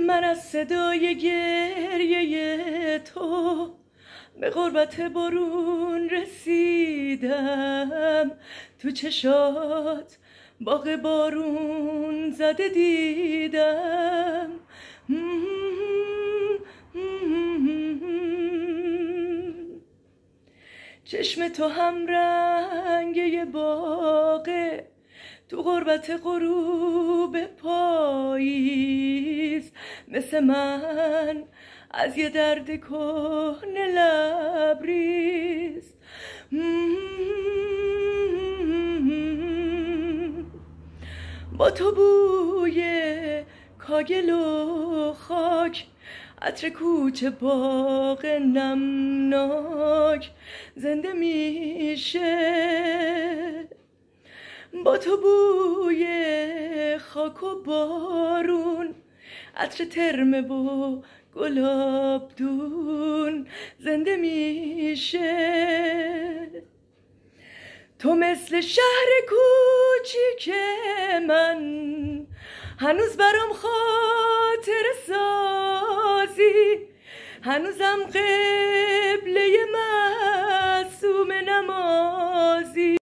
من از صدای گریه تو به غربت بارون رسیدم، تو چشات باغ بارون زده دیدم. چشم تو هم رنگ باغه، تو غربت غروب پاییز، مثل من از یه درد کهنه لبریز. با تو بوی کاگل و خاک، عطر کوچه باغ نمناک زنده میشه. با تو بوی خاک و بارون، عطر ترمه و گلاب دون زنده میشه. تو مثل شهر کوچیک من، هنوز برام خاطر سازی، هنوزم قبله معصوم نمازی.